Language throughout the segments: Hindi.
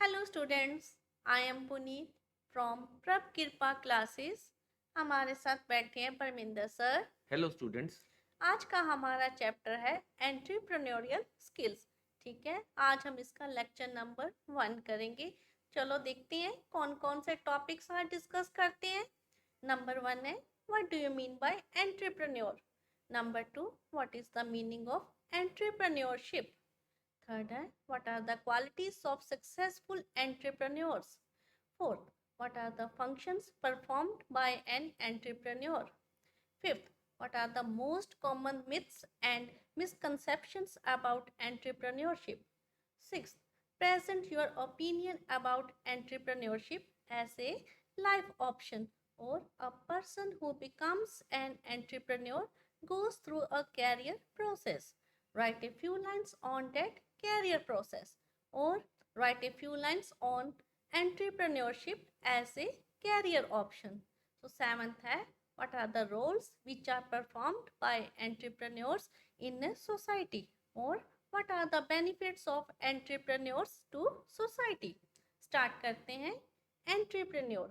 Hello students, I am Puneet from प्रभ कृपा क्लासेस। हमारे साथ बैठे हैं परमिंदर सर। Hello students. आज का हमारा चैप्टर है एंटरप्रेन्योरियल स्किल्स। ठीक है, आज हम इसका लेक्चर नंबर 1 करेंगे। चलो देखते हैं कौन कौन से टॉपिक्स आज डिस्कस करते हैं। नंबर 1 है what do you mean by entrepreneur. Number 2, what is the meaning of entrepreneurship. Third, what are the qualities of successful entrepreneurs? Fourth, what are the functions performed by an entrepreneur? Fifth, what are the most common myths and misconceptions about entrepreneurship? Sixth, present your opinion about entrepreneurship as a life option, or a person who becomes an entrepreneur goes through a career process. Write a few lines on that career process, or write a few lines on entrepreneurship as a career option. So seventh है, what are the roles which are performed by entrepreneurs in a society, or what are the benefits of entrepreneurs to society. Start करते हैं. Entrepreneur.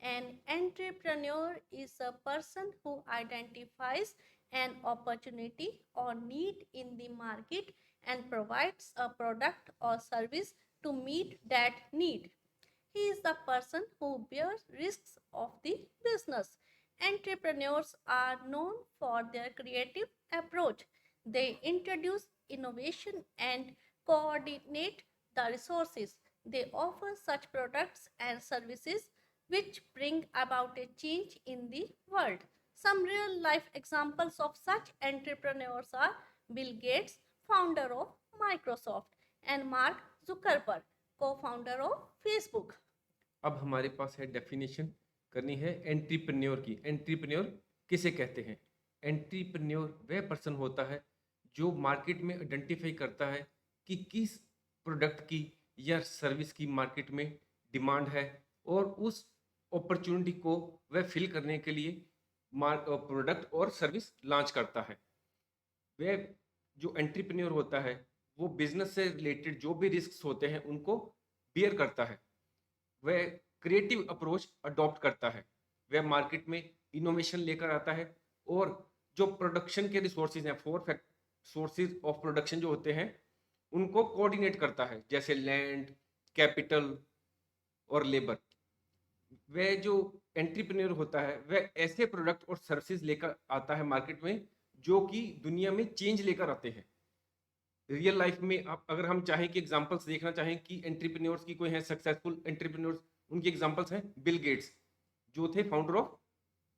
An entrepreneur is a person who identifies an opportunity or need in the market and provides a product or service to meet that need. He is the person who bears risks of the business. Entrepreneurs are known for their creative approach. They introduce innovation and coordinate the resources. They offer such products and services which bring about a change in the world. Some real life examples of such entrepreneurs are Bill Gates, founder of Microsoft, and Mark Zuckerberg, co-founder of Facebook. अब हमारे पास है डेफिनेशन करनी है एंट्रप्रेन्योर की। एंट्रप्रेन्योर किसे कहते हैं? एंट्रप्रेन्योर वह पर्सन होता है जो मार्केट में आइडेंटिफाई करता है कि किस प्रोडक्ट की या सर्विस की मार्केट में डिमांड है, और उस अपॉर्चुनिटी को वह फिल करने के लिए प्रोडक्ट और सर्विस लॉन्च करता है। वह जो एंट्रप्रेन्योर होता है वो बिजनेस से रिलेटेड जो भी रिस्क होते हैं उनको बियर करता है। वह क्रिएटिव अप्रोच अडॉप्ट करता है। वह मार्केट में इनोवेशन लेकर आता है, और जो प्रोडक्शन के रिसोर्सेज हैं, फोर सोर्सेज ऑफ प्रोडक्शन जो होते हैं, उनको कोऑर्डिनेट करता है, जैसे लैंड, कैपिटल और लेबर। वह जो एंटरप्रेन्योर होता है वह ऐसे प्रोडक्ट और सर्विसेज लेकर आता है मार्केट में जो कि दुनिया में चेंज लेकर आते हैं। रियल लाइफ में आप अगर हम चाहें कि एग्जांपल्स देखना चाहें कि एंटरप्रेन्योर्स की कोई है सक्सेसफुल एंटरप्रेन्योर्स, उनकी एग्जांपल्स हैं बिल गेट्स जो थे फाउंडर ऑफ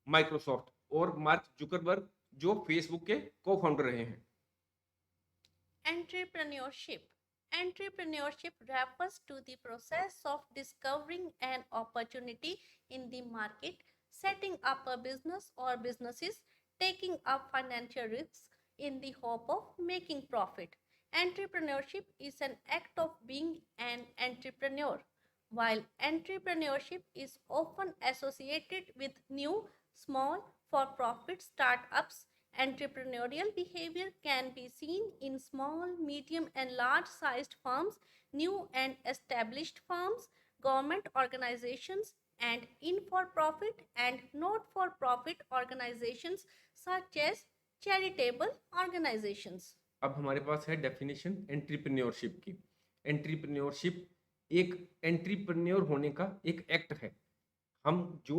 माइक्रोसॉफ्ट, और मार्क जुकरबर्ग जो फेसबुक के को फाउंडर रहे हैं। Entrepreneurship. Entrepreneurship refers to the process of discovering an opportunity in the market, setting up a business or businesses, taking up financial risks in the hope of making profit. Entrepreneurship is an act of being an entrepreneur. While entrepreneurship is often associated with new, small, for profit startups, entrepreneurial behavior can be seen in small, medium, and large sized firms, new and established firms, government organizations, and in for profit and not for profit organizations such as charitable organizations. अब हमारे पास है डेफिनेशन एंटरप्रेन्योरशिप की। एंटरप्रेन्योरशिप एक एंटरप्रेन्योर होने का एक एक्ट है। हम जो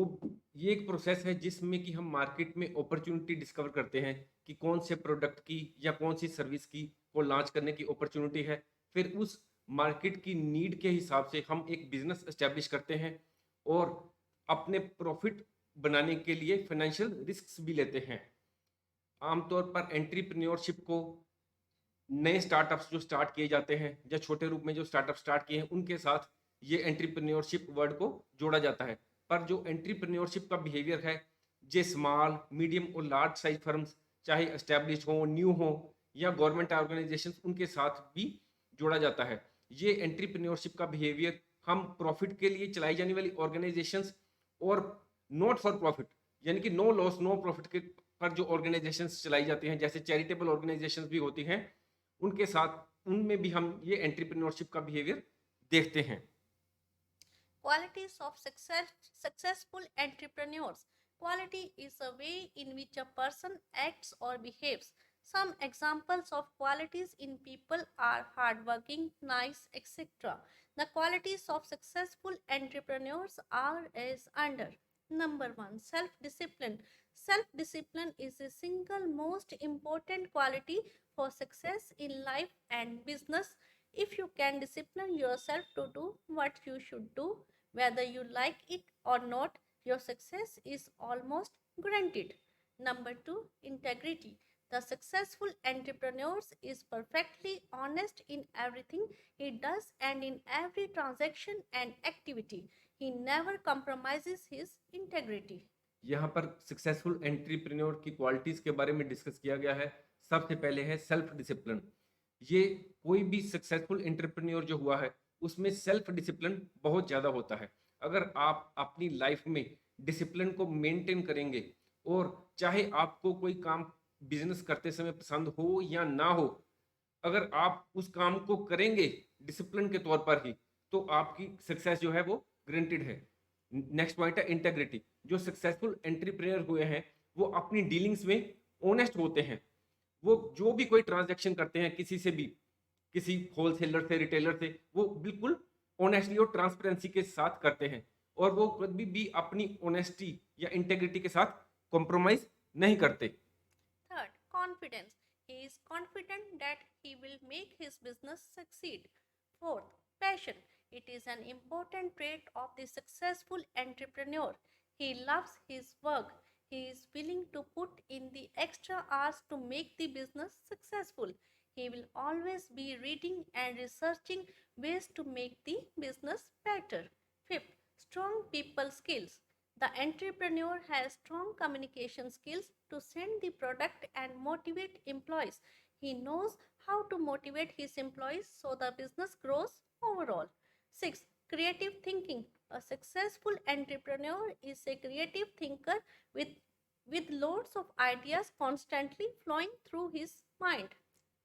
ये एक प्रोसेस है जिसमें कि हम मार्केट में अपॉर्चुनिटी डिस्कवर करते हैं कि कौन से प्रोडक्ट की या कौन सी सर्विस की को लॉन्च करने की अपॉर्चुनिटी है। फिर उस मार्केट की नीड के हिसाब से हम एक बिजनेस एस्टेब्लिश करते हैं, और अपने प्रॉफिट बनाने के लिए फाइनेंशियल रिस्क भी लेते हैं। आमतौर पर एंटरप्रेन्योरशिप को नए स्टार्टअप्स जो स्टार्ट किए जाते हैं या छोटे रूप में जो स्टार्टअप स्टार्ट किए हैं उनके साथ ये एंटरप्रेन्योरशिप वर्ड को जोड़ा जाता है। पर जो एंटरप्रेन्योरशिप का बिहेवियर है, ये स्मॉल, मीडियम और लार्ज साइज फर्म्स, चाहे एस्टेब्लिश हो, न्यू हो या गवर्नमेंट ऑर्गेनाइजेशन, उनके साथ भी जोड़ा जाता है। ये एंटरप्रेन्योरशिप का बिहेवियर हम प्रॉफिट के लिए चलाई जाने वाली ऑर्गेनाइजेशंस और नॉट फॉर प्रॉफिट यानी कि नो लॉस नो प्रॉफिट के पर जो ऑर्गेनाइजेशंस चलाई जाती हैं, जैसे चैरिटेबल ऑर्गेनाइजेशंस भी होती हैं, उनके साथ उनमें भी हम ये एंटरप्रेन्योरशिप का बिहेवियर देखते हैं। Qualities of successful entrepreneurs. Quality is a way in which a person acts or behaves. Some examples of qualities in people are hardworking, nice, etc. The qualities of successful entrepreneurs are as under. Number one, self discipline. Self discipline is the single most important quality for success in life and business. If you can discipline yourself to do what you should do, whether you like it or not, your success is almost guaranteed. Number two, integrity. The successful entrepreneur is perfectly honest in everything he does and in every transaction and activity. He never compromises his integrity. यहाँ पर सक्सेसफुल एंटरप्रेन्योर की क्वालिटीज के बारे में डिस्कस किया गया है। सबसे पहले है सेल्फ डिसिप्लिन। ये कोई भी सक्सेसफुल एंटरप्रेन्योर जो हुआ है उसमें सेल्फ डिसिप्लिन बहुत ज़्यादा होता है। अगर आप अपनी लाइफ में डिसिप्लिन को मेंटेन करेंगे और चाहे आपको कोई काम बिजनेस करते समय पसंद हो या ना हो, अगर आप उस काम को करेंगे डिसिप्लिन के तौर पर ही, तो आपकी सक्सेस जो है वो गारंटीड है। नेक्स्ट पॉइंट है इंटेग्रिटी। जो सक्सेसफुल एंटरप्रेन्योर हुए हैं वो अपनी डीलिंग्स में ऑनेस्ट होते हैं। वो जो भी कोई ट्रांजैक्शन करते हैं किसी से भी, किसी होलसेलर से, रिटेलर से, वो बिल्कुल ऑनेस्टली और ट्रांसपेरेंसी के साथ करते हैं और वो कभी भी अपनी ऑनेस्टी या इंटेग्रिटी के साथ कॉम्प्रोमाइज नहीं करते। Third, confidence. He is confident that he will make his business succeed. Fourth, passion. It is an important trait of the successful entrepreneur. He loves his work. He is willing to put in the extra hours to make the business successful. He will always be reading and researching ways to make the business better. Fifth, strong people skills. The entrepreneur has strong communication skills to send the product and motivate employees. He knows how to motivate his employees so the business grows overall. 6. Creative thinking. A successful entrepreneur is a creative thinker with loads of ideas constantly flowing through his mind.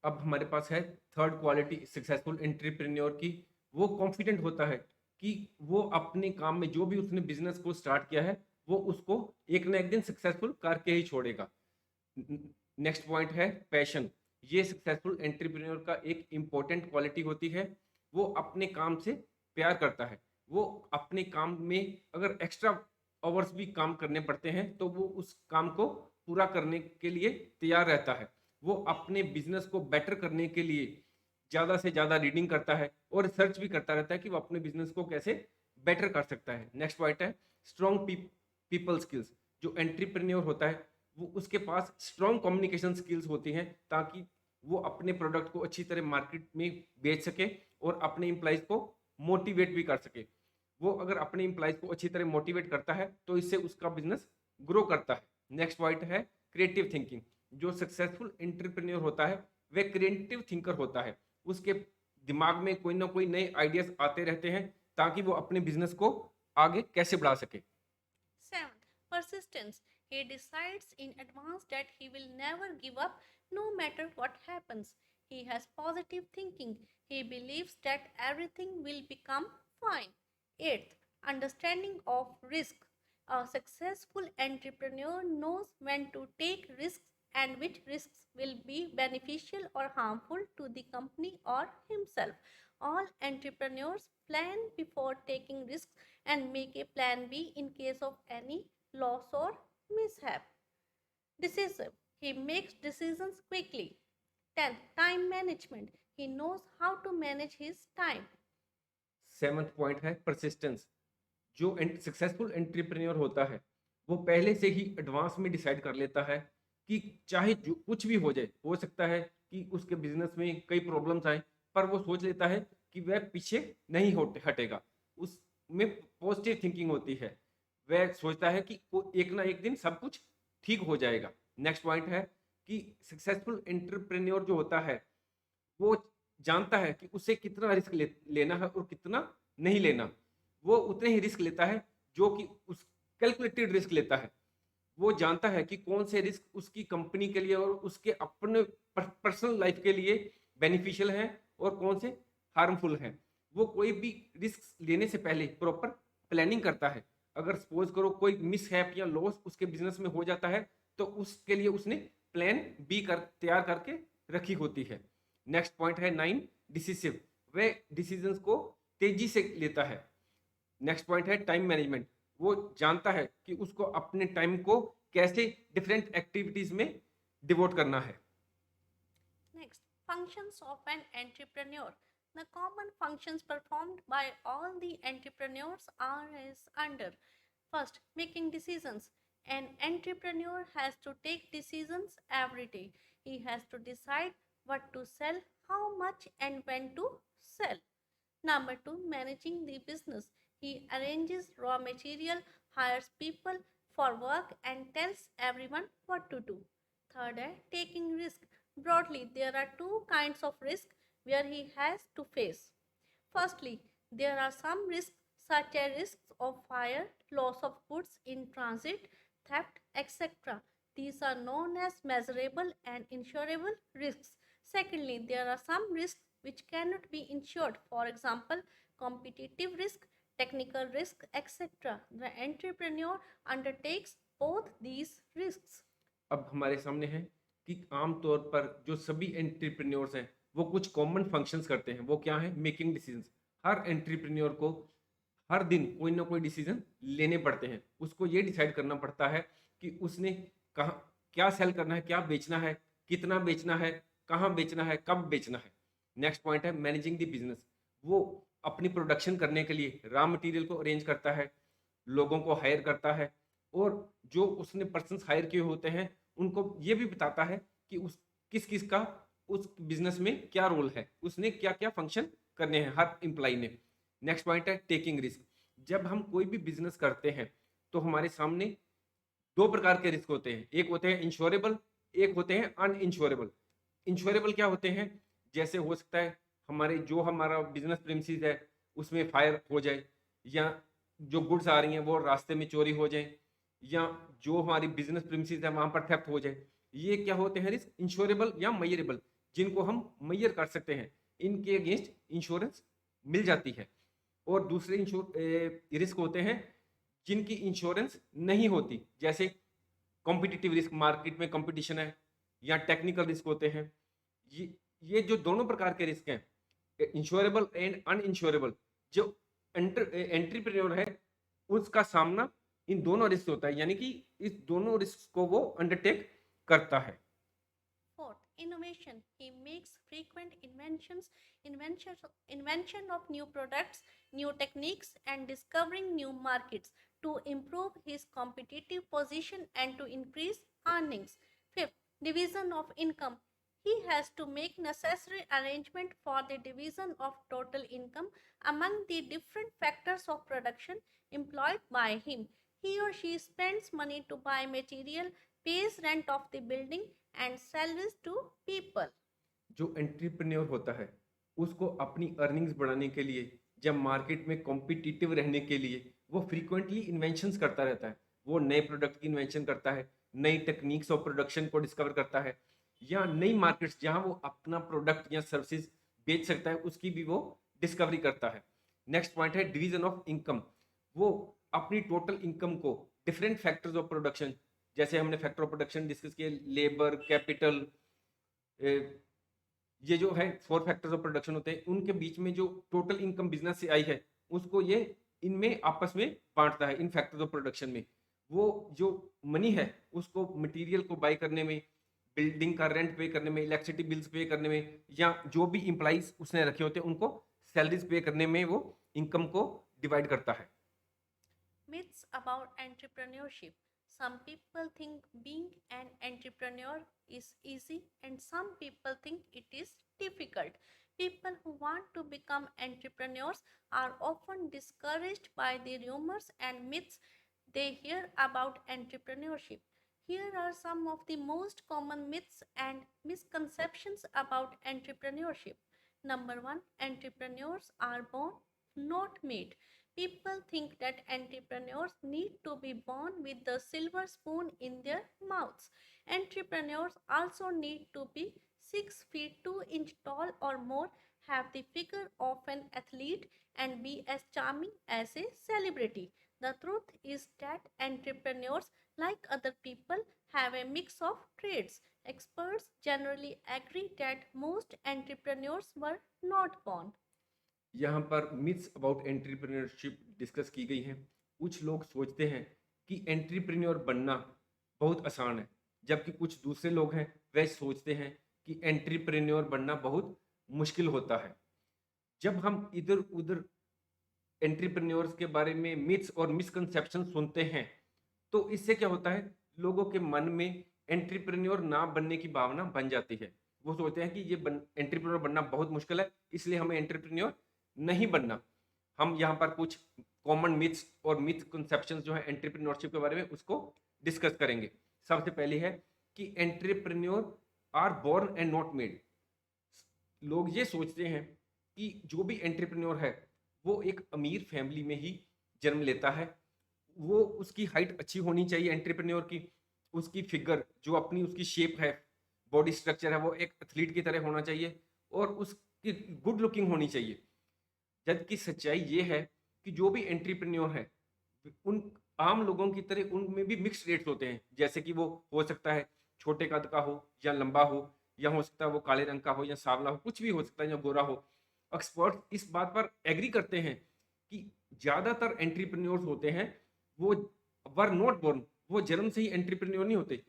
अब हमारे पास है थर्ड क्वालिटी सक्सेसफुल एंटरप्रेन्योर की। वो कॉन्फिडेंट होता है कि वो अपने काम में जो भी उसने बिजनेस को स्टार्ट किया है वो उसको एक ना एक दिन सक्सेसफुल करके ही छोड़ेगा। नेक्स्ट पॉइंट है पैशन। ये सक्सेसफुल एंटरप्रेन्योर का एक इम्पोर्टेंट क्वालिटी होती है। वो अपने काम से प्यार करता है। वो अपने काम में अगर एक्स्ट्रा आवर्स भी काम करने पड़ते हैं तो वो उस काम को पूरा करने के लिए तैयार रहता है। वो अपने बिजनेस को बेटर करने के लिए ज़्यादा से ज़्यादा रीडिंग करता है और रिसर्च भी करता रहता है कि वो अपने बिजनेस को कैसे बेटर कर सकता है। नेक्स्ट पॉइंट है स्ट्रॉन्ग पीपल स्किल्स। जो एंटरप्रेन्योर होता है वो उसके पास स्ट्रॉन्ग कम्युनिकेशन स्किल्स होती हैं ताकि वो अपने प्रोडक्ट को अच्छी तरह मार्केट में बेच सके और अपने एम्प्लॉइज को मोटिवेट भी कर सके। वो अगर अपने एम्प्लॉइज को अच्छी तरह मोटिवेट करता है तो इससे उसका बिजनेस ग्रो करता है। नेक्स्ट पॉइंट है क्रिएटिव थिंकिंग। जो सक्सेसफुल एंटरप्रेन्योर होता है वह क्रिएटिव थिंकर होता है। उसके दिमाग में कोई ना कोई नए आइडियाज आते रहते हैं ताकि वो अपने बिजनेस को आगे कैसे बढ़ा सके। 7. Persistence. He decides in advance that he will never give up no matter what happens. He has positive thinking. He believes that everything will become fine. 8th, understanding of risk. A successful entrepreneur knows when to take risks and which risks will be beneficial or harmful to the company or himself. All entrepreneurs plan before taking risks and make a plan B in case of any loss or mishap. Decisive. He makes decisions quickly. 10th, time management. He knows how to manage his time. 7th point है परसिस्टेंस। जो सक्सेसफुल एंटरप्रेन्योर होता है वो पहले से ही एडवांस में डिसाइड कर लेता है कि चाहे जो कुछ भी हो जाए, हो सकता है कि उसके बिजनेस में कई प्रॉब्लम्स आए, पर वो सोच लेता है कि वह पीछे नहीं हटेगा। उसमें पॉजिटिव थिंकिंग होती है। वह सोचता है कि एक ना एक दिन सब कुछ ठीक हो जाएगा। नेक्स्ट पॉइंट है कि सक्सेसफुल एंटरप्रेन्योर जो होता है वो जानता है कि उसे कितना रिस्क लेना है और कितना नहीं लेना। वो उतने ही रिस्क लेता है जो कि उस कैलकुलेटेड रिस्क लेता है। वो जानता है कि कौन से रिस्क उसकी कंपनी के लिए और उसके अपने पर्सनल लाइफ के लिए बेनिफिशियल हैं और कौन से हार्मफुल हैं। वो कोई भी रिस्क लेने से पहले प्रॉपर प्लानिंग करता है। अगर सपोज करो कोई मिसहैप या लॉस उसके बिजनेस में हो जाता है तो उसके लिए उसने प्लान बी कर तैयार करके रखी होती है। नेक्स्ट पॉइंट है 9, डिसिसिव। वह डिसीजंस को तेजी से लेता है। नेक्स्ट पॉइंट है टाइम मैनेजमेंट। वो जानता है कि उसको अपने टाइम को कैसे डिफरेंट एक्टिविटीज में डिवोट करना है। Next, functions of an entrepreneur. The common functions performed by all the entrepreneurs are as under. First, making decisions. An entrepreneur has to take decisions every day. He has to decide what to sell, how much, and when to sell. Number two, managing the business. He arranges raw material, hires people for work, and tells everyone what to do. Third, taking risk. Broadly, there are two kinds of risk where he has to face. Firstly, there are some risks such as risks of fire, loss of goods in transit, theft, etc. These are known as measurable and insurable risks. Secondly, there are some risks which cannot be insured, for example, competitive risk, technical risk, etc. The entrepreneur undertakes both these risks. अब हमारे सामने है कि आमतौर पर जो सभी एंटरप्रेन्योर्स हैं वो कुछ कॉमन फंक्शंस करते हैं। वो क्या है? Making decisions. हर एंटरप्रेन्योर को हर दिन कोई ना कोई डिसीजन लेने पड़ते हैं। उसको ये डिसाइड करना पड़ता है कि उसने कहाँ क्या सेल करना है, क्या बेचना है, कितना बेचना है, कहाँ बेचना है, कब बेचना है। नेक्स्ट पॉइंट है मैनेजिंग द बिजनेस। वो अपनी प्रोडक्शन करने के लिए रॉ मटेरियल को अरेंज करता है, लोगों को हायर करता है, और जो उसने पर्सन्स हायर किए होते हैं उनको ये भी बताता है कि उस किस किस का उस बिजनेस में क्या रोल है, उसने क्या क्या फंक्शन करने हैं हर एम्प्लॉय ने। नेक्स्ट पॉइंट है टेकिंग रिस्क। जब हम कोई भी बिजनेस करते हैं तो हमारे सामने दो प्रकार के रिस्क होते हैं। एक होते हैं इंश्योरेबल, एक होते हैं अनइंश्योरेबल। इंश्योरेबल क्या होते हैं? जैसे हो सकता है हमारा बिजनेस प्रेमिसेस है उसमें फायर हो जाए, या जो गुड्स आ रही हैं वो रास्ते में चोरी हो जाए, या जो हमारी बिजनेस प्रेमिसेस है वहां पर थेफ्ट हो जाए। ये क्या होते हैं रिस्क? इंश्योरेबल या मयरेबल, जिनको हम मैयर कर सकते हैं, इनके अगेंस्ट इंश्योरेंस मिल जाती है। और दूसरे रिस्क होते हैं जिनकी इंश्योरेंस नहीं होती, जैसे कॉम्पिटिटिव रिस्क, मार्केट में कंपटीशन है, या टेक्निकल रिस्क होते हैं। ये ये जो दोनों प्रकार के रिस्क हैं, इंश्योरेबल एंड अनइंश्योरेबल, जो एंटरप्रेन्योर है उसका सामना इन दोनों रिस्क होता है, यानी कि इस दोनों रिस्क को वो अंडरटेक करता है। Fourth, innovation. He makes frequent invention of new products, new techniques, and discovering new markets to improve his competitive position and to increase earnings. Fifth, division of income. He has to make necessary arrangement for the division of total income among the different factors of production employed by him. He or she spends money to buy material, pays rent of the building, and salaries to people. जो एंटरप्रेन्योर होता है उसको अपनी अर्निंग्स बढ़ाने के लिए, जब मार्केट में कॉम्पिटिटिव रहने के लिए, वो फ्रीक्वेंटली इन्वेंशंस करता रहता है। वो नए प्रोडक्ट की इन्वेंशन करता है, नई टेक्निक्स ऑफ प्रोडक्शन को डिस्कवर करता है, या नई मार्केट्स जहां वो अपना प्रोडक्ट या सर्विसेज बेच सकता है उसकी भी वो डिस्कवरी करता है। नेक्स्ट पॉइंट है डिवीजन ऑफ इनकम। वो अपनी टोटल इनकम को डिफरेंट फैक्टर्स ऑफ प्रोडक्शन, जैसे हमने फैक्टर ऑफ प्रोडक्शन डिस्कस किए, लेबर, कैपिटल, ये जो है 4 फैक्टर्स ऑफ प्रोडक्शन होते हैं, उनके बीच में जो टोटल इनकम बिजनेस से आई है उसको ये इनमें आपस में बांटता है, इन फैक्टर्स ऑफ प्रोडक्शन में। वो जो मनी है उसको मटेरियल को बाय करने में, बिल्डिंग का रेंट पे करने में, इलेक्ट्रिसिटी बिल्स पे करने में, या जो भी एम्प्लॉइज उसने रखे होते हैं उनको सैलरीज पे करने में वो इनकम को डिवाइड करता है। Myths about entrepreneurship. Some people think being an entrepreneur is easy, and some people think it is difficult. People who want to become entrepreneurs are often discouraged by the rumors and myths they hear about entrepreneurship. Here are some of the most common myths and misconceptions about entrepreneurship. Number one, entrepreneurs are born, not made. People think that entrepreneurs need to be born with the silver spoon in their mouths. Entrepreneurs also need to be 6 feet 2 inch tall or more, have the figure of an athlete, and be as charming as a celebrity. The truth is that entrepreneurs, like other people, have a mix of traits. Experts generally agree that most entrepreneurs were not born. यहाँ पर मिथ्स अबाउट एंटरप्रेन्योरशिप डिस्कस की गई हैं। कुछ लोग सोचते हैं कि एंटरप्रेन्योर बनना बहुत आसान है, जबकि कुछ दूसरे लोग हैं वह सोचते हैं कि एंटरप्रेन्योर बनना बहुत मुश्किल होता है। जब हम इधर-उधर एंटरप्रेन्योर्स के बारे में मिथ्स और मिसकंसेप्शन सुनते हैं, तो इससे क्या होता है, लोगों के मन में एंटरप्रेन्योर ना बनने की भावना बन जाती है। वो सोचते हैं कि ये एंटरप्रेन्योर बनना बहुत मुश्किल है, इसलिए हमें एंटरप्रेन्योर नहीं बनना। हम यहाँ पर कुछ कॉमन मिथ्स और मिसकंसेप्शंस जो है एंटरप्रेन्योरशिप के बारे में उसको डिस्कस करेंगे। सबसे पहली है कि entrepreneur are born and not made. लोग ये सोचते हैं कि जो भी एंटरप्रेन्योर है वो एक अमीर फैमिली में ही जन्म लेता है। वो उसकी हाइट अच्छी होनी चाहिए एंटरप्रेन्योर की, उसकी फिगर जो अपनी उसकी शेप है, बॉडी स्ट्रक्चर है, वो एक एथलीट की तरह होना चाहिए और उसकी गुड लुकिंग होनी चाहिए। जबकि सच्चाई ये है कि जो भी एंटरप्रेन्योर है उन आम लोगों की तरह उनमें भी मिक्स्ड रेट्स होते हैं। जैसे कि वो हो सकता है छोटे कद का हो या लंबा हो, या हो सकता है वो काले रंग का हो या सांवला हो, कुछ भी हो सकता है, या गोरा हो। एक्सपर्ट इस बात पर एग्री करते हैं कि ज़्यादातर एंटरप्रेन्योर्स होते हैं वो वर नॉट बोर्न, वो जन्म से ही एंटरप्रेन्योर नहीं होते।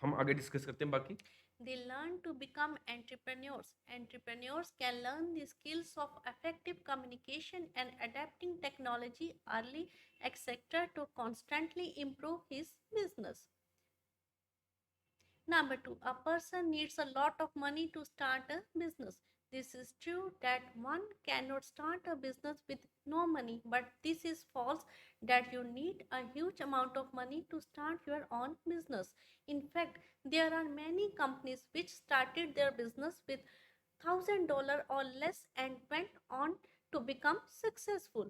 हम आगे डिस्कस करते हैं बाकी। They learn to become entrepreneurs. Entrepreneurs can learn the skills of effective communication and adapting technology early, etc., to constantly improve his business. Number two, a person needs a lot of money to start a business. This is true that one cannot start a business with no money, but this is false that you need a huge amount of money to start your own business. In fact, there are many companies which started their business with $1,000 or less and went on to become successful.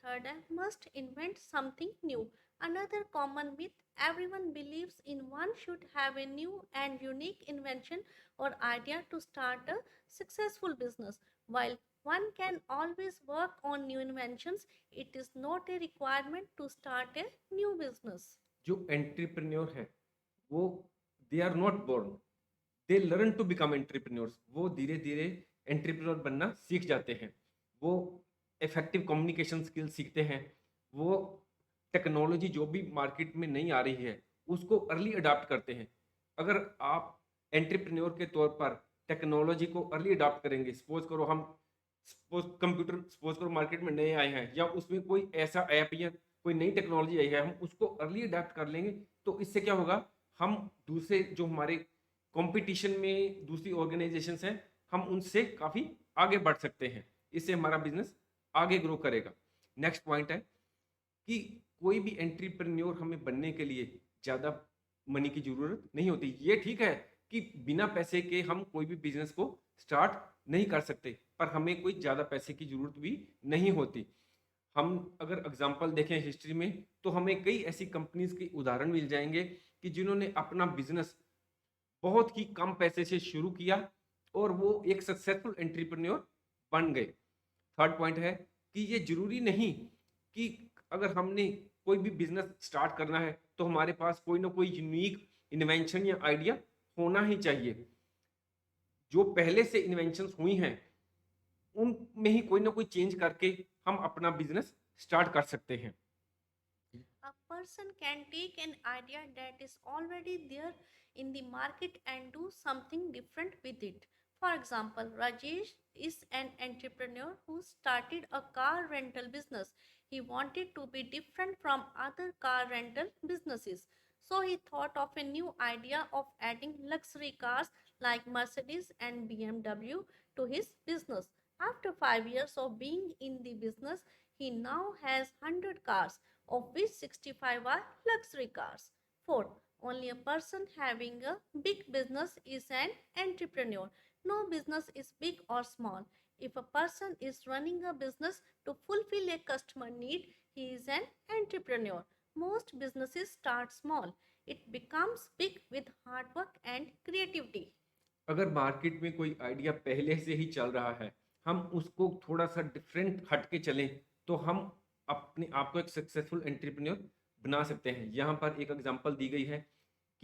Third, I must invent something new. Another common myth, everyone believes in one should have a new and unique invention or idea to start a successful business. While one can always work on new inventions, it is not a requirement to start a new business. जो एंटरप्रेन्योर है वो they are not born, they learn to become entrepreneurs. वो धीरे धीरे एंटरप्रेन्योर बनना सीख जाते हैं। वो इफेक्टिव कम्युनिकेशन स्किल्स सीखते हैं। वो टेक्नोलॉजी जो भी मार्केट में नहीं आ रही है उसको अर्ली अडाप्ट करते हैं। अगर आप एंटरप्रेन्योर के तौर पर टेक्नोलॉजी को अर्ली अडाप्ट करेंगे, सपोज करो हम सपोज कंप्यूटर सपोज करो मार्केट में नए आए हैं, या उसमें कोई ऐसा ऐप या कोई नई टेक्नोलॉजी आई है, हम उसको अर्ली अडाप्ट कर लेंगे, तो इससे क्या होगा, हम दूसरे जो हमारे कंपटीशन में दूसरी ऑर्गेनाइजेशंस हैं, हम उनसे काफ़ी आगे बढ़ सकते हैं। इससे हमारा बिजनेस आगे ग्रो करेगा। नेक्स्ट पॉइंट है कि कोई भी एंटरप्रेन्योर हमें बनने के लिए ज़्यादा मनी की ज़रूरत नहीं होती। ये ठीक है कि बिना पैसे के हम कोई भी बिजनेस को स्टार्ट नहीं कर सकते, पर हमें कोई ज़्यादा पैसे की ज़रूरत भी नहीं होती। हम अगर एग्जांपल देखें हिस्ट्री में, तो हमें कई ऐसी कंपनीज के उदाहरण मिल जाएंगे कि जिन्होंने अपना बिजनेस बहुत ही कम पैसे से शुरू किया और वो एक सक्सेसफुल एंटरप्रेन्योर बन गए। थर्ड पॉइंट है कि ये जरूरी नहीं कि अगर हमने कोई भी बिजनेस स्टार्ट करना है तो हमारे पास कोई ना कोई यूनिक इन्वेंशन या आइडिया होना ही चाहिए। जो पहले से इन्वेंशंस हुई हैं उनमें ही कोई ना कोई चेंज करके हम अपना बिजनेस स्टार्ट कर सकते हैं। A person can take an idea that is already there in the market and do something different with it. For example, Rajesh is an entrepreneur who started a car rental business. He wanted to be different from other car rental businesses. So he thought of a new idea of adding luxury cars like Mercedes and BMW to his business. After 5 years of being in the business, he now has 100 cars, of which 65 are luxury cars. Fourth, only a person having a big business is an entrepreneur. No business is big or small. If a person is running a business to fulfill a customer need, he is an entrepreneur. Most businesses start small. It becomes big with hard work and creativity. अगर मार्केट में कोई आइडिया पहले से ही चल रहा है, हम उसको थोड़ा-सा डिफरेंट हट के चलें, तो हम अपने आप को एक सक्सेसफुल एंटरप्रेन्योर बना सकते हैं। यहाँ पर एक एग्ज़ाम्पल दी गई है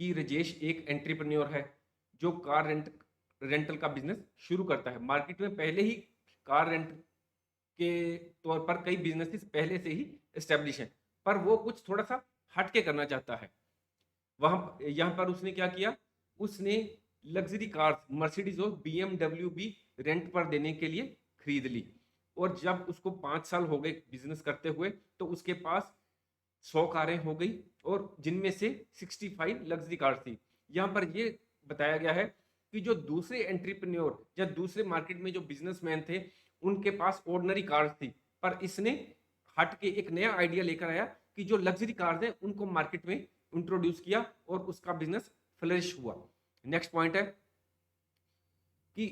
कि राजेश एक एंटरप्रेन्योर है, जो कार रेंटल का बिज़नेस शुरू करता है। मार्केट में पहले ही कार रेंट के तौर पर कई बिज़नेसेस पहले से ही एस्टेब्लिश हैं, पर वो कुछ थोड़ा-सा हट के करना चाहता है। वहाँ यहाँ पर उसने क्या किया, उसने लग्ज़री कार्स मर्सिडीज़ और बीएमडब्ल्यू भी रेंट पर देने के लिए खरीद ली और जब उसको 5 साल हो गए बिज़नेस करते हुए, तो उसके पास 100 कारें हो गई और जिनमें से 65 लग्ज़री कार्स थी। यहाँ पर ये बताया गया है कि जो दूसरे एंटरप्रेन्योर या दूसरे मार्केट में जो बिज़नेसमैन थे, उनके पास ऑर्डिनरी कार्स थी, पर इसने हट के एक नया आइडिया लेकर आया कि जो लग्ज़री कार्स हैं, उनको मार्केट में इंट्रोड्यूस किया और उसका बिज़नेस फ्लरिश हुआ। नेक्स्ट पॉइंट है कि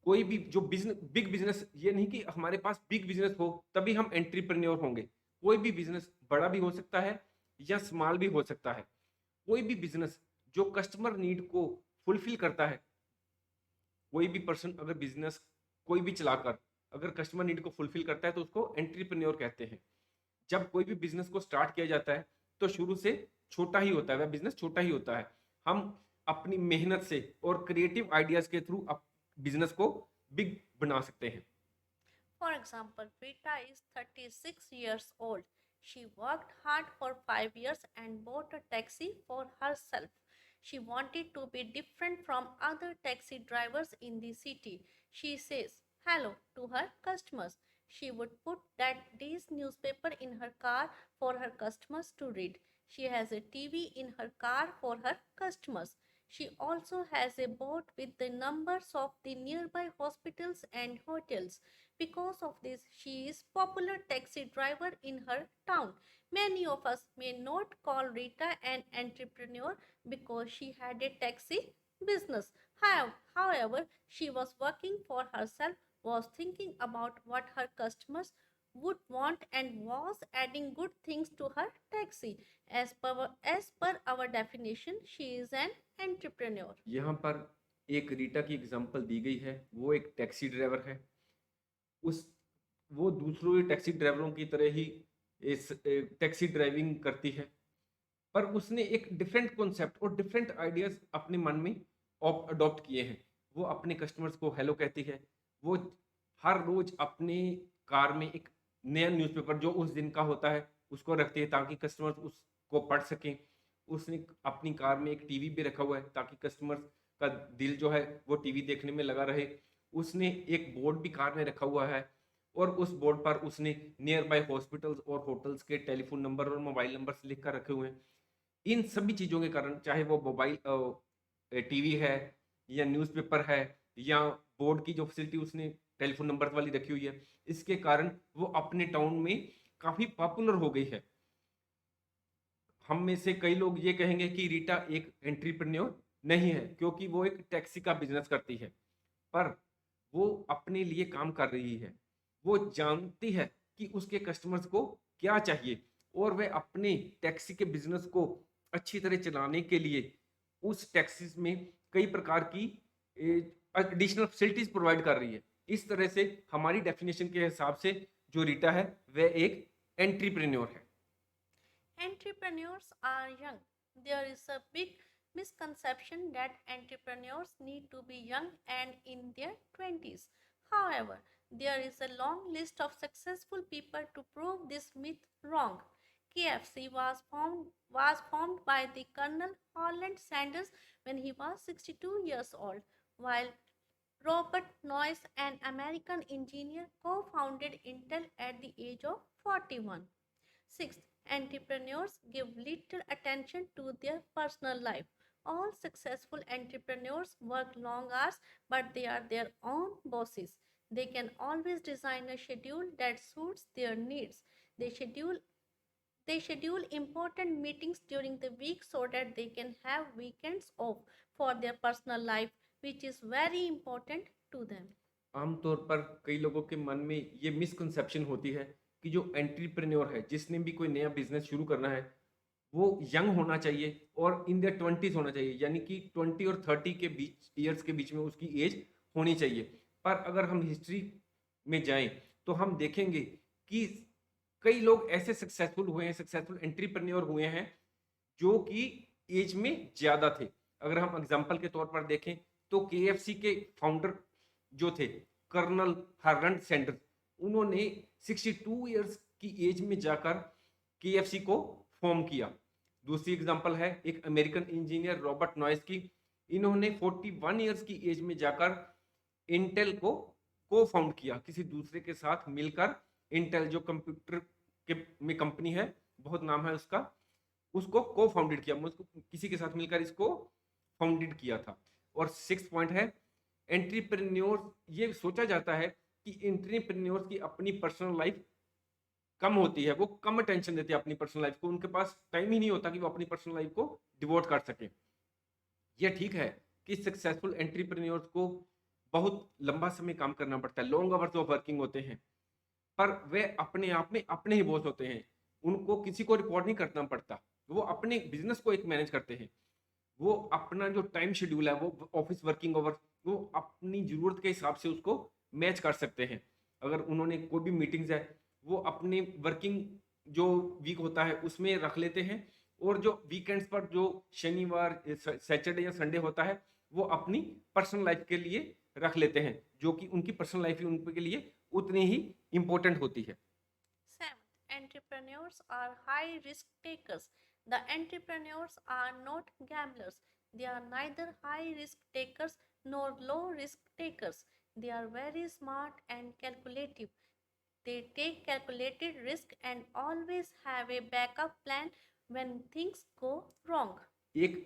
कोई भी जो बिग बिज़नेस ये नहीं कि हमारे पास बिग बिज़नेस हो तभी हम एंटरप्रेन्योर होंगे। कोई भी बिज़नेस बड़ा भी हो सकता है या स्मॉल भी हो सकता है। कोई भी बिज़नेस जो कस्टमर नीड को फुलफिल करता है, कोई भी पर्सन अगर बिज़नेस कोई भी चलाकर अगर कस्टमर नीड को फुलफिल करता है तो उसको एंटरप्रेन्योर कहते हैं। जब कोई भी बिज़नेस को स्टार्ट किया जाता है, तो शुरू से छोटा ही होता है, वह बिज़नेस छोटा ही होता है। हम अपनी मेहनत से और क्रिएटिव आइडियाज़ के थ्रू बिज़नेस को बिग बना सकते हैं। For example, Rita is 36 years old. She worked hard for 5 years and bought a taxi for herself. She wanted to be different from other taxi drivers in the city. She says hello to her customers. She would put that day's newspaper in her car for her customers to read. She has a TV in her car for her customers. She also has a board with the numbers of the nearby hospitals and hotels. Because of this, she is popular taxi driver in her town. Many of us may not call Rita an entrepreneur because she had a taxi business. However, she was working for herself, was thinking about what her customers would want and was adding good things to her taxi. As per our definition, she is an entrepreneur. यहाँ पर एक रीटा की एग्ज़ाम्पल दी गई है, वो एक टैक्सी ड्राइवर है। उस वो दूसरों टैक्सी ड्राइवरों की तरह ही टैक्सी ड्राइविंग करती है, पर उसने एक डिफरेंट कॉन्सेप्ट और डिफरेंट आइडियाज़ अपने मन में अडॉप्ट किए हैं। वो अपने कस्टमर्स को हेलो कहती है। वो हर रोज़ अपनी कार में एक नया न्यूज़पेपर जो उस दिन का होता है, उसको रखती है ताकि कस्टमर्स उसको पढ़ सकें। उसने अपनी कार में एक टीवी भी रखा हुआ है ताकि कस्टमर्स का दिल जो है वो टीवी देखने में लगा रहे। उसने एक बोर्ड भी कार में रखा हुआ है और उस बोर्ड पर उसने नियर बाय हॉस्पिटल्स और होटल्स के टेलीफ़ोन नंबर और मोबाइल नंबर्स लिख कर रखे हुए हैं। इन सभी चीज़ों के कारण चाहे वो मोबाइल टीवी है या न्यूज़पेपर है या बोर्ड की जो फैसिलिटी उसने टेलीफ़ोन नंबर वाली रखी हुई है, इसके कारण वो अपने टाउन में काफ़ी पॉपुलर हो गई है। हम में से कई लोग ये कहेंगे कि रीटा एक एंटरप्रेन्योर नहीं है क्योंकि वो एक टैक्सी का बिज़नेस करती है। पर वो अपने लिए काम कर रही है। वो जानती है कि उसके कस्टमर्स को क्या चाहिए और वह अपने टैक्सी के बिज़नेस को अच्छी तरह चलाने के लिए उस टैक्सीज़ में कई प्रकार की एडिशनल फैसिलिटीज़ प्रोवाइड कर रही है। इस तरह से हमारी डेफिनिशन के हिसाब से जो रीटा है, वह एक एंटरप्रेन्योर है। Entrepreneurs are young. There is a big misconception that entrepreneurs need to be young and in their 20s. However, there is a long list of successful people to prove this myth wrong. KFC was formed by the Colonel Holland Sanders when he was 62 years old, while Robert Noyce, an American engineer, co-founded Intel at the age of 41. Sixth, entrepreneurs give little attention to their personal life. All successful entrepreneurs work long hours, but they are their own bosses. They can always design a schedule that suits their needs. They schedule important meetings during the week so that they can have weekends off for their personal life, which is very important to them. आमतौर पर कई लोगों के मन में ये मिसकंसेप्शन होती है कि जो एंटरप्रेन्योर है, जिसने भी कोई नया बिज़नेस शुरू करना है, वो यंग होना चाहिए और इन देयर 20s होना चाहिए, यानी कि 20 और 30 के बीच ईयर्स के बीच में उसकी एज होनी चाहिए। पर अगर हम हिस्ट्री में जाएं तो हम देखेंगे कि कई लोग ऐसे सक्सेसफुल हुए हैं, सक्सेसफुल एंटरप्रेन्योर हुए हैं जो कि एज में ज्यादा थे। अगर हम एग्जांपल के तौर पर देखें तो केएफसी के फाउंडर जो थे कर्नल हर्लैंड सैंडर्स, उन्होंने 62 इयर्स की एज में जाकर केएफसी को फॉर्म किया। दूसरी एग्जांपल है एक अमेरिकन इंजीनियर रॉबर्ट नॉइस की, इन्होंने 41 इयर्स की एज में जाकर इंटेल को फाउंड किया, किसी दूसरे के साथ मिलकर। इंटेल जो कंप्यूटर के में कंपनी है, बहुत नाम है उसका, उसको को फाउंडेड किया, उसको किसी के साथ मिलकर इसको फाउंडेड किया था। और 6 पॉइंट है एंटरप्रेन्योर। ये सोचा जाता है कि एंटरप्रेन्योर्स की अपनी पर्सनल लाइफ कम होती है, वो कम टेंशन देते हैं अपनी पर्सनल लाइफ को, उनके पास टाइम ही नहीं होता कि वो अपनी पर्सनल लाइफ को डिवोट कर सके। ये ठीक है कि सक्सेसफुल एंटरप्रेन्योर्स को बहुत लंबा समय काम करना पड़ता है, लॉन्ग आवर्स ऑफ वर्किंग होते हैं, पर वे अपने आप में अपने ही बॉस होते हैं, उनको किसी को रिपोर्ट नहीं करना पड़ता, वो अपने बिजनेस को एक मैनेज करते हैं। वो अपना जो टाइम शेड्यूल है, वो ऑफिस वर्किंग आवर, वो अपनी जरूरत के हिसाब से उसको मैच कर सकते हैं। अगर उन्होंने कोई भी मीटिंग्स है, वो अपने वर्किंग जो वीक होता है उसमें रख लेते हैं, और जो वीकेंड्स पर जो शनिवार सैटरडे या संडे होता है वो अपनी पर्सनल लाइफ के लिए रख लेते हैं, जो कि उनकी पर्सनल लाइफ उनके लिए उतनी ही इंपॉर्टेंट होती है। Seventh, entrepreneurs are high risk takers. The entrepreneurs are not gamblers. They are neither high risk takers nor low risk takers. They are very smart and calculative. They take calculated risk and always have a backup plan when things go wrong. एक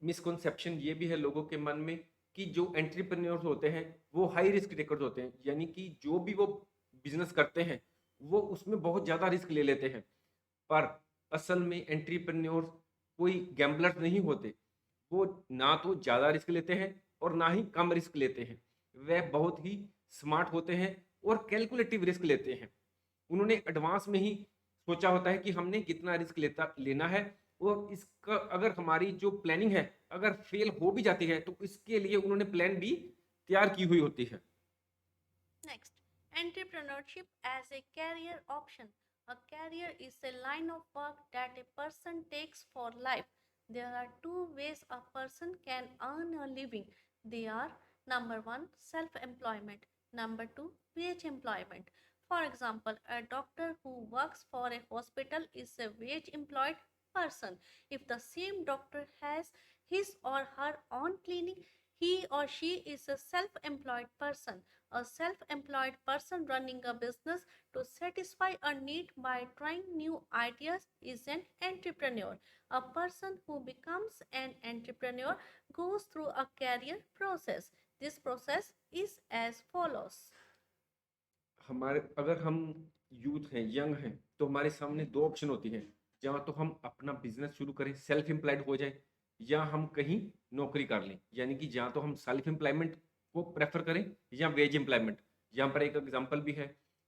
मिसकॉन्सेप्शन ये भी है लोगों के मन में कि जो एंटरप्रेन्योर्स होते हैं वो हाई रिस्क टेकर्स होते हैं, यानी कि जो भी वो बिजनेस करते हैं वो उसमें बहुत ज़्यादा रिस्क ले लेते हैं। पर असल में एंटरप्रेन्योर्स कोई गैम्बलर्स नहीं होते, वो ना तो ज़्यादा रिस्क लेते हैं और ना ही कम रिस्क लेते हैं। वह बहुत ही स्मार्ट होते हैं और कैलकुलेटिव रिस्क लेते हैं। उन्होंने एडवांस में ही सोचा होता है कि हमने कितना रिस्क लेना है, और इसका अगर हमारी जो प्लानिंग है अगर फेल हो भी जाती है तो इसके लिए उन्होंने प्लान भी तैयार की हुई होती है। Next, entrepreneurship as a career option. A career is a line of work that a person takes for life. There are two ways a person can earn a living. They are number one, self employment, number two, wage employment. For example, a doctor who works for a hospital is a wage employed person. If the same doctor has his or her own clinic, he or she is a self employed person. A self employed person running a business to satisfy a need by trying new ideas is an entrepreneur. A person who becomes an entrepreneur goes through a career process. This process is as follows. हमारे अगर हम यूथ हैं, यंग हैं, तो हमारे सामने दो ऑप्शन होती हैं, जहाँ तो हम अपना बिजनेस शुरू करें, सेल्फ एम्प्लॉयड हो जाए, या हम कहीं नौकरी कर लें, यानी कि जहाँ तो हम सेल्फ एम्प्लॉयमेंट को प्रेफर करें या वेज एम्प्लॉयमेंट। यहाँ पर एक एग्जांपल भी है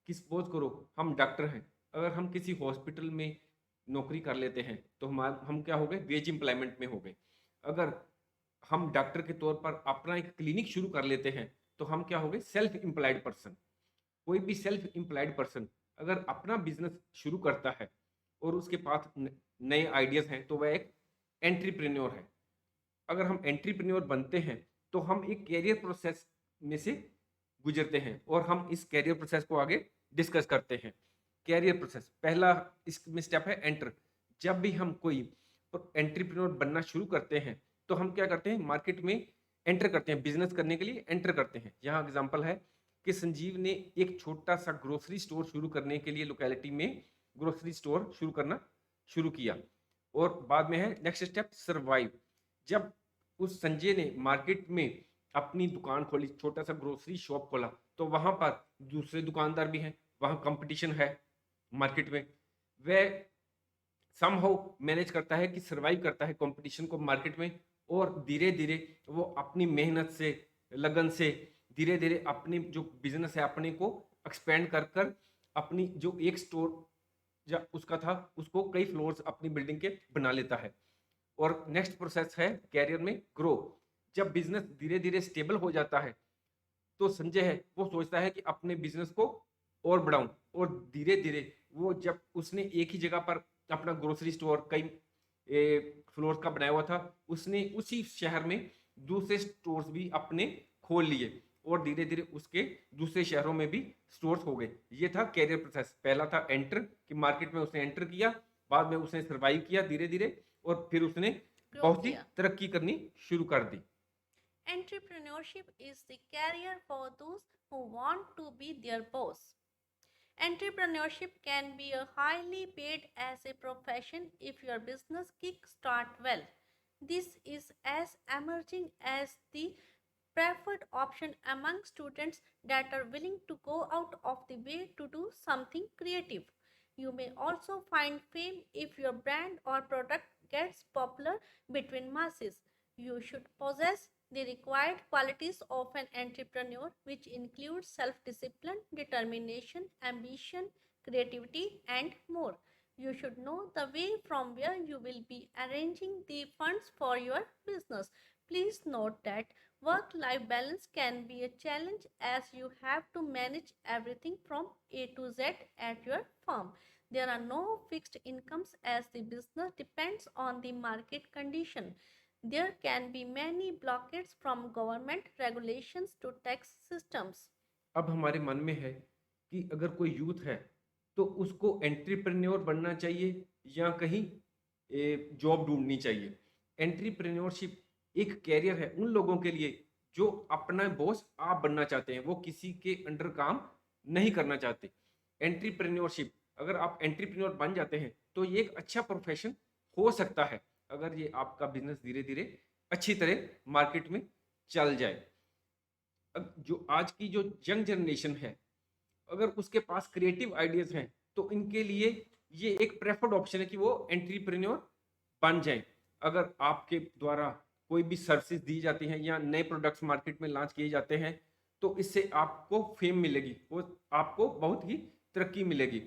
कि सपोज करो हम डॉक्टर हैं, अगर हम किसी हॉस्पिटल में नौकरी कर लेते हैं तो हम क्या हो गए, वेज एम्प्लॉयमेंट में हो गए। अगर हम डॉक्टर के तौर पर अपना एक क्लिनिक शुरू कर लेते हैं तो हम क्या हो गए, सेल्फ एम्प्लॉयड पर्सन। कोई भी सेल्फ एम्प्लॉयड पर्सन अगर अपना बिजनेस शुरू करता है और उसके पास नए आइडियाज हैं तो वह एक एंटरप्रेन्योर है। अगर हम एंटरप्रेन्योर बनते हैं तो हम एक कैरियर प्रोसेस में से गुजरते हैं, और हम इस कैरियर प्रोसेस को आगे डिस्कस करते हैं। कैरियर प्रोसेस पहला इसमें स्टेप है एंटर। जब भी हम कोई एंटरप्रेन्योर बनना शुरू करते हैं तो हम क्या करते हैं, मार्केट में एंटर करते हैं, बिजनेस करने के लिए एंटर करते हैं। यहाँ एग्जांपल है कि संजीव ने एक छोटा सा ग्रोसरी स्टोर शुरू करने के लिए लोकेलिटी में ग्रोसरी स्टोर शुरू करना शुरू किया, और बाद में है नेक्स्ट स्टेप सर्वाइव। जब उस संजय ने मार्केट में अपनी दुकान खोली, छोटा सा ग्रोसरी शॉप खोला, तो वहां पर दूसरे दुकानदार भी हैं, वहां कंपटीशन है मार्केट में। वह समहाउ मैनेज करता है कि सर्वाइव करता है कंपटीशन को मार्केट में, और धीरे धीरे वो अपनी मेहनत से, लगन से धीरे धीरे अपनी जो बिजनेस है अपने को एक्सपेंड कर कर अपनी जो एक स्टोर या उसका था उसको कई फ्लोर्स अपनी बिल्डिंग के बना लेता है। और नेक्स्ट प्रोसेस है कैरियर में ग्रो। जब बिजनेस धीरे धीरे स्टेबल हो जाता है तो संजय है वो सोचता है कि अपने बिजनेस को और बढ़ाऊं, और धीरे धीरे वो जब उसने एक ही जगह पर अपना ग्रोसरी स्टोर कई फ्लोर का बनाया हुआ था, उसने उसी शहर में दूसरे स्टोर्स भी अपने खोल लिए, और धीरे धीरे उसके दूसरे शहरों में भी स्टोर्स हो गए। ये था कैरियर प्रोसेस। पहला था एंटर, कि मार्केट में उसने एंटर किया, बाद में उसने सर्वाइव किया धीरे धीरे, और फिर उसने ग्रो बहुत ही किया। तरक्की करनी शुरू कर दी। Entrepreneurship is the career for those who want to be their boss. Entrepreneurship can be a highly paid as a profession if your business kickstart well. This is as emerging as the preferred option among students that are willing to go out of the way to do something creative. You may also find fame if your brand or product gets popular between masses. You should possess the required qualities of an entrepreneur, which include self discipline, determination, ambition, creativity, and more. You should know the way from where you will be arranging the funds for your business. Please note that work life balance can be a challenge as you have to manage everything from A to Z at your firm. There are no fixed incomes as the business depends on the market condition. There can be many blockades from government regulations to tax systems. अब हमारे मन में है कि अगर कोई यूथ है तो उसको एंट्रप्रेन्योर बनना चाहिए या कहीं जॉब ढूंढनी चाहिए। एंट्रप्रेन्योरशिप एक कैरियर है उन लोगों के लिए जो अपना बॉस आप बनना चाहते हैं, वो किसी के अंडर काम नहीं करना चाहते। एंट्रप्रेन्योरशिप, अगर आप एंट्रप्रेन्योर बन जाते हैं तो ये एक अच्छा प्रोफेशन हो सकता है, अगर ये आपका बिजनेस धीरे धीरे अच्छी तरह मार्केट में चल जाए। जो आज की जो यंग जनरेशन है, अगर उसके पास क्रिएटिव आइडियाज हैं तो इनके लिए ये एक प्रेफर्ड ऑप्शन है कि वो एंट्रप्रेन्योर बन जाएं। अगर आपके द्वारा कोई भी सर्विसेज दी जाती हैं या नए प्रोडक्ट्स मार्केट में लॉन्च किए जाते हैं तो इससे आपको फेम मिलेगी, वो आपको बहुत ही तरक्की मिलेगी।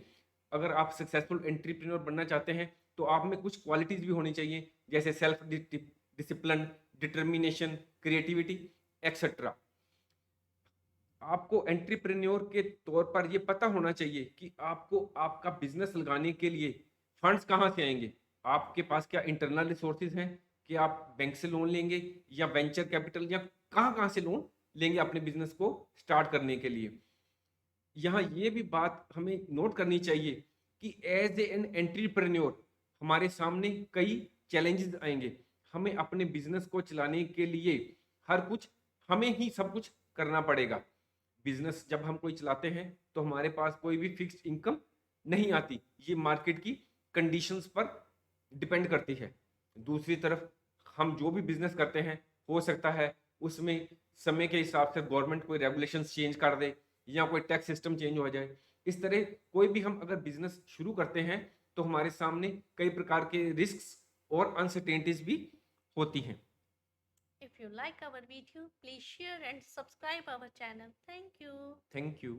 अगर आप सक्सेसफुल एंट्रप्रेन्योर बनना चाहते हैं तो आप में कुछ क्वालिटीज भी होनी चाहिए, जैसे self discipline, determination, creativity etcetera. आपको एंट्रप्रेन्योर के तौर पर ये पता होना चाहिए कि आपको आपका बिजनेस लगाने के लिए फंड्स कहाँ से आएंगे। आपके पास क्या इंटरनल रिसोर्सेज हैं कि आप बैंक से लोन लेंगे या वेंचर कैपिटल, या कहाँ कहाँ से लोन लेंगे अपने बिजनेस को स्टार्ट करने के लिए। यहाँ ये भी बात हमें नोट करनी चाहिए कि एज एन एंट्रप्रेन्योर हमारे सामने कई चैलेंजेस आएंगे। हमें अपने बिजनेस को चलाने के लिए हर कुछ हमें ही सब कुछ करना पड़ेगा। बिजनेस जब हम कोई चलाते हैं तो हमारे पास कोई भी फिक्स्ड इनकम नहीं आती, ये मार्केट की कंडीशंस पर डिपेंड करती है। दूसरी तरफ हम जो भी बिजनेस करते हैं हो सकता है उसमें समय के हिसाब से गवर्नमेंट कोई रेगुलेशंस चेंज कर दे या कोई टैक्स सिस्टम चेंज हो जाए। इस तरह कोई भी हम अगर बिजनेस शुरू करते हैं तो हमारे सामने कई प्रकार के रिस्क्स और अनसर्टेनिटीज भी होती हैं। If you like our video, please share and subscribe our channel. Thank you. Thank you.